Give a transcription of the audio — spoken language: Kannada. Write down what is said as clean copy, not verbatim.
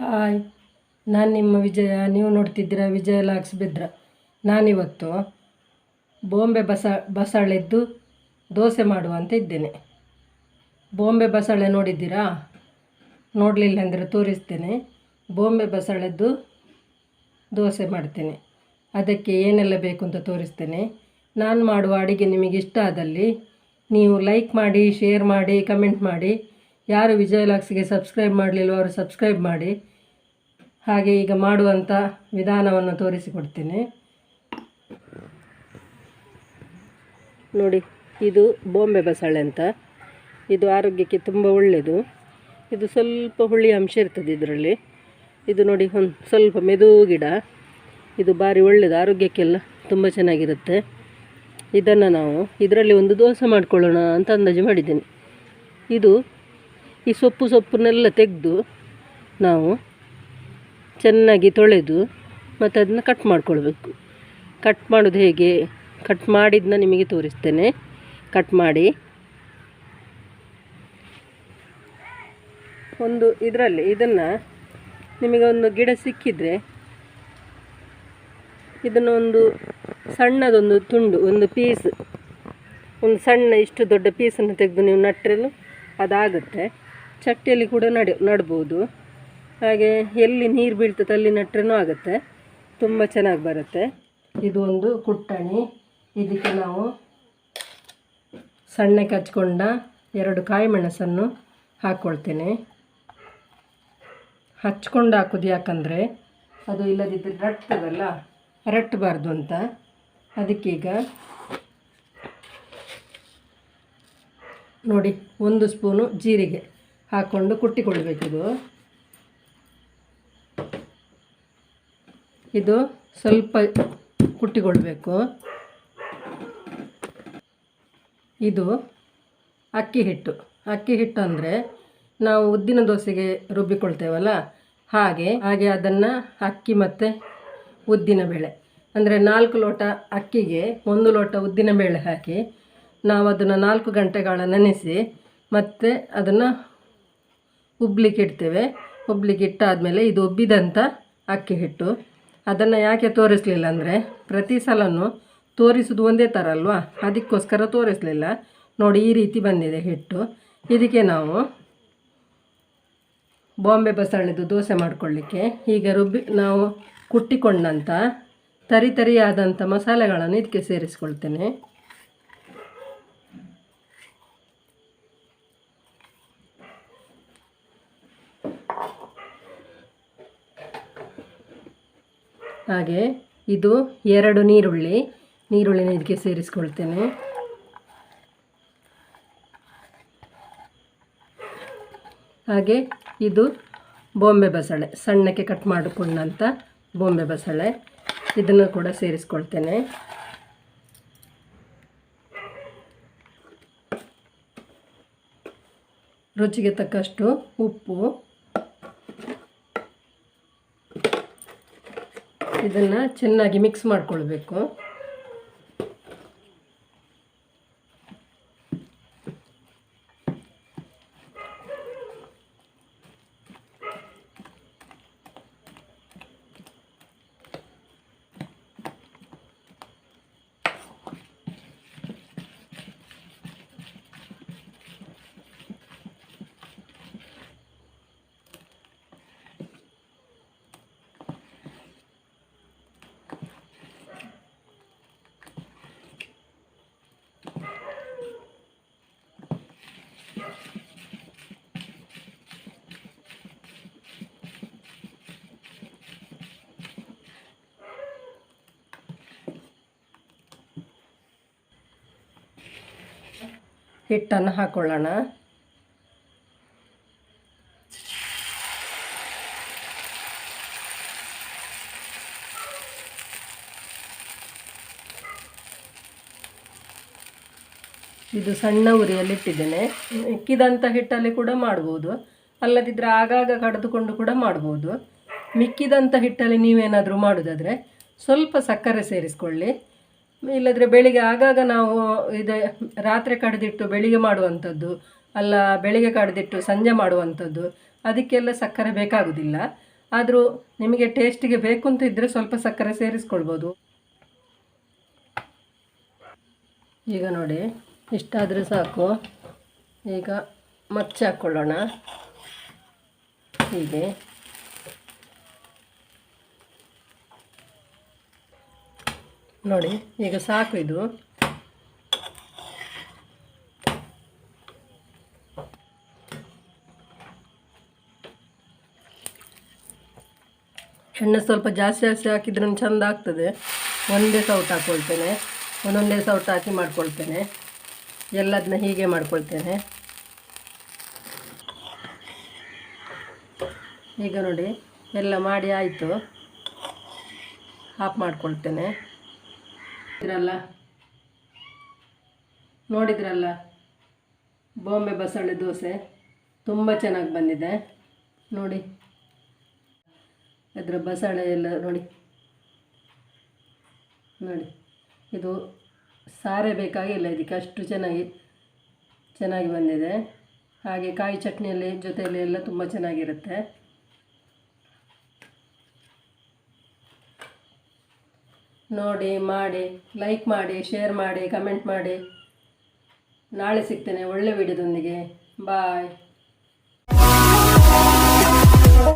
ಹಾಯ್, ನಾನು ನಿಮ್ಮ ವಿಜಯ. ನೀವು ನೋಡ್ತಿದ್ದೀರಾ ವಿಜಯ ಲಾಕ್ಸ್ ಬಿದ್ರ. ನಾನಿವತ್ತು ಬಾಂಬೆ ಬಸಳೆದ್ದು ದೋಸೆ ಮಾಡುವ ಅಂತ ಇದ್ದೇನೆ. ಬಾಂಬೆ ಬಸಳೆ ನೋಡಿದ್ದೀರಾ? ನೋಡಲಿಲ್ಲ ಅಂದರೆ ತೋರಿಸ್ತೇನೆ. ಬಾಂಬೆ ಬಸಳೆದ್ದು ದೋಸೆ ಮಾಡ್ತೇನೆ. ಅದಕ್ಕೆ ಏನೆಲ್ಲ ಬೇಕು ಅಂತ ತೋರಿಸ್ತೇನೆ. ನಾನು ಮಾಡುವ ಅಡುಗೆ ನಿಮಗೆ ಇಷ್ಟ ಆದಲ್ಲಿ ನೀವು ಲೈಕ್ ಮಾಡಿ, ಶೇರ್ ಮಾಡಿ, ಕಮೆಂಟ್ ಮಾಡಿ. ಯಾರು ವಿಜಯ ಲಾಕ್ಸ್ಗೆ ಸಬ್ಸ್ಕ್ರೈಬ್ ಮಾಡಲಿಲ್ಲ ಅವರು ಸಬ್ಸ್ಕ್ರೈಬ್ ಮಾಡಿ. ಹಾಗೆ ಈಗ ಮಾಡುವಂಥ ವಿಧಾನವನ್ನು ತೋರಿಸಿಕೊಡ್ತೇನೆ ನೋಡಿ. ಇದು ಬಾಂಬೆ ಬಸಳೆ ಅಂತ. ಇದು ಆರೋಗ್ಯಕ್ಕೆ ತುಂಬ ಒಳ್ಳೆಯದು. ಇದು ಸ್ವಲ್ಪ ಹುಳಿ ಅಂಶ ಇರ್ತದೆ ಇದರಲ್ಲಿ. ಇದು ನೋಡಿ, ಒಂದು ಸ್ವಲ್ಪ ಮೆದು ಗಿಡ. ಇದು ಭಾರಿ ಒಳ್ಳೆಯದು, ಆರೋಗ್ಯಕ್ಕೆಲ್ಲ ತುಂಬ ಚೆನ್ನಾಗಿರುತ್ತೆ. ಇದನ್ನು ನಾವು ಇದರಲ್ಲಿ ಒಂದು ದೋಸೆ ಮಾಡ್ಕೊಳ್ಳೋಣ ಅಂತ ಅಂದಾಜು ಮಾಡಿದ್ದೇನೆ. ಇದು ಈ ಸೊಪ್ಪನ್ನೆಲ್ಲ ತೆಗೆದು ನಾವು ಚೆನ್ನಾಗಿ ತೊಳೆದು ಮತ್ತು ಅದನ್ನು ಕಟ್ ಮಾಡಿಕೊಳ್ಬೇಕು. ಕಟ್ ಮಾಡೋದು ಹೇಗೆ, ಕಟ್ ಮಾಡಿದ್ದನ್ನ ನಿಮಗೆ ತೋರಿಸ್ತೇನೆ. ಕಟ್ ಮಾಡಿ ಒಂದು ಇದನ್ನು ನಿಮಗೆ ಒಂದು ಗಿಡ ಸಿಕ್ಕಿದರೆ ಇದನ್ನು ಒಂದು ಸಣ್ಣದೊಂದು ತುಂಡು, ಒಂದು ಪೀಸ್, ಒಂದು ಸಣ್ಣ ಇಷ್ಟು ದೊಡ್ಡ ಪೀಸನ್ನು ತೆಗೆದು ನೀವು ನಟ್ಟರೂ ಅದಾಗುತ್ತೆ. ಚಟ್ಟಿಯಲ್ಲಿ ಕೂಡ ನಡ್ಬೋದು. ಹಾಗೆ ಎಲ್ಲಿ ನೀರು ಬೀಳ್ತದೆ ಅಲ್ಲಿ ನಟ್ರೂ ಆಗುತ್ತೆ, ತುಂಬ ಚೆನ್ನಾಗಿ ಬರುತ್ತೆ. ಇದು ಒಂದು ಕುಟ್ಟಣಿ. ಇದಕ್ಕೆ ನಾವು ಸಣ್ಣಕ್ಕೆ ಹಚ್ಕೊಂಡ 2 ಕಾಯಿ ಮೆಣಸನ್ನು ಹಾಕ್ಕೊಳ್ತೇನೆ. ಹಚ್ಕೊಂಡು ಹಾಕೋದು ಯಾಕಂದರೆ ಅದು ಇಲ್ಲದಿದ್ದರೆ ರಟ್ಟಬಾರ್ದು ಅಂತ. ಅದಕ್ಕೀಗ ನೋಡಿ, 1 ಸ್ಪೂನು ಜೀರಿಗೆ ಹಾಕ್ಕೊಂಡು ಕುಟ್ಟಿಕೊಳ್ಬೇಕಿದು. ಇದು ಸ್ವಲ್ಪ ಕುಟ್ಟಿಕೊಳ್ಬೇಕು. ಇದು ಅಕ್ಕಿ ಹಿಟ್ಟು ಅಂದರೆ ನಾವು ಉದ್ದಿನ ದೋಸೆಗೆ ರುಬ್ಬಿಕೊಳ್ತೇವಲ್ಲ, ಹಾಗೆ ಅದನ್ನು ಅಕ್ಕಿ ಮತ್ತು ಉದ್ದಿನ ಬೇಳೆ ಅಂದರೆ 4 ಲೋಟ ಅಕ್ಕಿಗೆ 1 ಲೋಟ ಉದ್ದಿನ ಬೇಳೆ ಹಾಕಿ ನಾವು ಅದನ್ನು 4 ಗಂಟೆಗಳ ನೆನೆಸಿ ಮತ್ತು ಅದನ್ನು ಉಬ್ಲಿಕ್ಕೆ ಇಡ್ತೇವೆ. ಉಬ್ಲಿಕ್ಕೆ ಇಟ್ಟಾದಮೇಲೆ ಇದು ಉಬ್ಬಿದಂಥ ಅಕ್ಕಿ ಹಿಟ್ಟು. ಅದನ್ನು ಯಾಕೆ ತೋರಿಸಲಿಲ್ಲ ಅಂದರೆ ಪ್ರತಿ ಸಲನೂ ತೋರಿಸೋದು ಒಂದೇ ಥರ ಅಲ್ವಾ, ಅದಕ್ಕೋಸ್ಕರ ತೋರಿಸಲಿಲ್ಲ. ನೋಡಿ, ಈ ರೀತಿ ಬಂದಿದೆ ಹಿಟ್ಟು. ಇದಕ್ಕೆ ನಾವು ಬಾಂಬೆ ಬಸಳೆದು ದೋಸೆ ಮಾಡಿಕೊಳ್ಳಿಕ್ಕೆ ಈಗ ನಾವು ಕುಟ್ಟಿಕೊಂಡಂಥ ತರಿಯಾದಂಥ ಮಸಾಲೆಗಳನ್ನು ಇದಕ್ಕೆ ಸೇರಿಸ್ಕೊಳ್ತೇನೆ. ಹಾಗೆ ಇದು 2 ನೀರುಳ್ಳಿನ ಇದಕ್ಕೆ ಸೇರಿಸ್ಕೊಳ್ತೇನೆ. ಹಾಗೆ ಇದು ಬಾಂಬೆ ಬಸಳೆ, ಸಣ್ಣಕ್ಕೆ ಕಟ್ ಮಾಡಿಕೊಂಡಂಥ ಬಾಂಬೆ ಬಸಳೆ, ಇದನ್ನು ಕೂಡ ಸೇರಿಸ್ಕೊಳ್ತೇನೆ. ರುಚಿಗೆ ತಕ್ಕಷ್ಟು ಉಪ್ಪು. ಇದನ್ನು ಚೆನ್ನಾಗಿ ಮಿಕ್ಸ್ ಮಾಡಿಕೊಳ್ಬೇಕು. ಹಿಟ್ಟನ್ನು ಹಾಕ್ಕೊಳ್ಳೋಣ. ಇದು ಸಣ್ಣ ಉರಿಯಲ್ಲಿಟ್ಟಿದ್ದೇನೆ. ಮಿಕ್ಕಿದಂಥ ಹಿಟ್ಟಲ್ಲಿ ಕೂಡ ಮಾಡ್ಬೋದು, ಅಲ್ಲದಿದ್ದರೆ ಆಗಾಗ ಕಡಿದುಕೊಂಡು ಕೂಡ ಮಾಡ್ಬೋದು. ಮಿಕ್ಕಿದಂಥ ಹಿಟ್ಟಲ್ಲಿ ನೀವೇನಾದರೂ ಮಾಡೋದಾದರೆ ಸ್ವಲ್ಪ ಸಕ್ಕರೆ ಸೇರಿಸ್ಕೊಳ್ಳಿ. ಇಲ್ಲದ್ರೆ ಬೆಳಿಗ್ಗೆ ಆಗಾಗ ನಾವು ಇದು ರಾತ್ರಿ ಕಡಿದಿಟ್ಟು ಬೆಳಿಗ್ಗೆ ಮಾಡುವಂಥದ್ದು, ಅಲ್ಲ ಬೆಳಿಗ್ಗೆ ಕಡಿದಿಟ್ಟು ಸಂಜೆ ಮಾಡುವಂಥದ್ದು, ಅದಕ್ಕೆಲ್ಲ ಸಕ್ಕರೆ ಬೇಕಾಗುವುದಿಲ್ಲ. ಆದರೂ ನಿಮಗೆ ಟೇಸ್ಟಿಗೆ ಬೇಕು ಅಂತ ಇದ್ದರೆ ಸ್ವಲ್ಪ ಸಕ್ಕರೆ ಸೇರಿಸ್ಕೊಳ್ಬೋದು. ಈಗ ನೋಡಿ ಇಷ್ಟಾದರೆ ಸಾಕು. ಈಗ ಮಚ್ಚೆ ಹಾಕ್ಕೊಳ್ಳೋಣ. ಹೀಗೆ ನೋಡಿ, ಈಗ ಸಾಕು ಇದು. ಎಣ್ಣೆ ಸ್ವಲ್ಪ ಜಾಸ್ತಿ ಹಾಕಿದ್ರೂ ಚೆಂದ ಆಗ್ತದೆ. ಒಂದೇ ಸೌಟ್ ಹಾಕ್ಕೊಳ್ತೇನೆ, ಒಂದೊಂದೇ ಸೌಟ್ ಹಾಕಿ ಮಾಡ್ಕೊಳ್ತೇನೆ. ಎಲ್ಲದನ್ನ ಹೀಗೆ ಮಾಡ್ಕೊಳ್ತೇನೆ. ಈಗ ನೋಡಿ ಎಲ್ಲ ಮಾಡಿ ಆಯಿತು, ಆಫ್ ಮಾಡ್ಕೊಳ್ತೇನೆ. ನೋಡಿದ್ರಲ್ಲ ಬಾಂಬೆ ಬಸಳೆ ದೋಸೆ ತುಂಬ ಚೆನ್ನಾಗಿ ಬಂದಿದೆ. ನೋಡಿ ಅದರ ಬಸಳೆ ಎಲ್ಲ ನೋಡಿ ನೋಡಿ, ಇದು ಸಾರೇ ಬೇಕಾಗಿಲ್ಲ ಇದಕ್ಕೆ, ಅಷ್ಟು ಚೆನ್ನಾಗಿ ಬಂದಿದೆ. ಹಾಗೆ ಕಾಯಿ ಚಟ್ನಿಯಲ್ಲಿ ಜೊತೆಯಲ್ಲಿ ಎಲ್ಲ ತುಂಬ ಚೆನ್ನಾಗಿರುತ್ತೆ. ನೋಡಿ, ಮಾಡಿ, ಲೈಕ್ ಮಾಡಿ, ಶೇರ್ ಮಾಡಿ, ಕಮೆಂಟ್ ಮಾಡಿ. ನಾಳೆ ಸಿಗ್ತೇನೆ ಒಳ್ಳೆ ವಿಡಿಯೋದೊಂದಿಗೆ. ಬಾಯ್.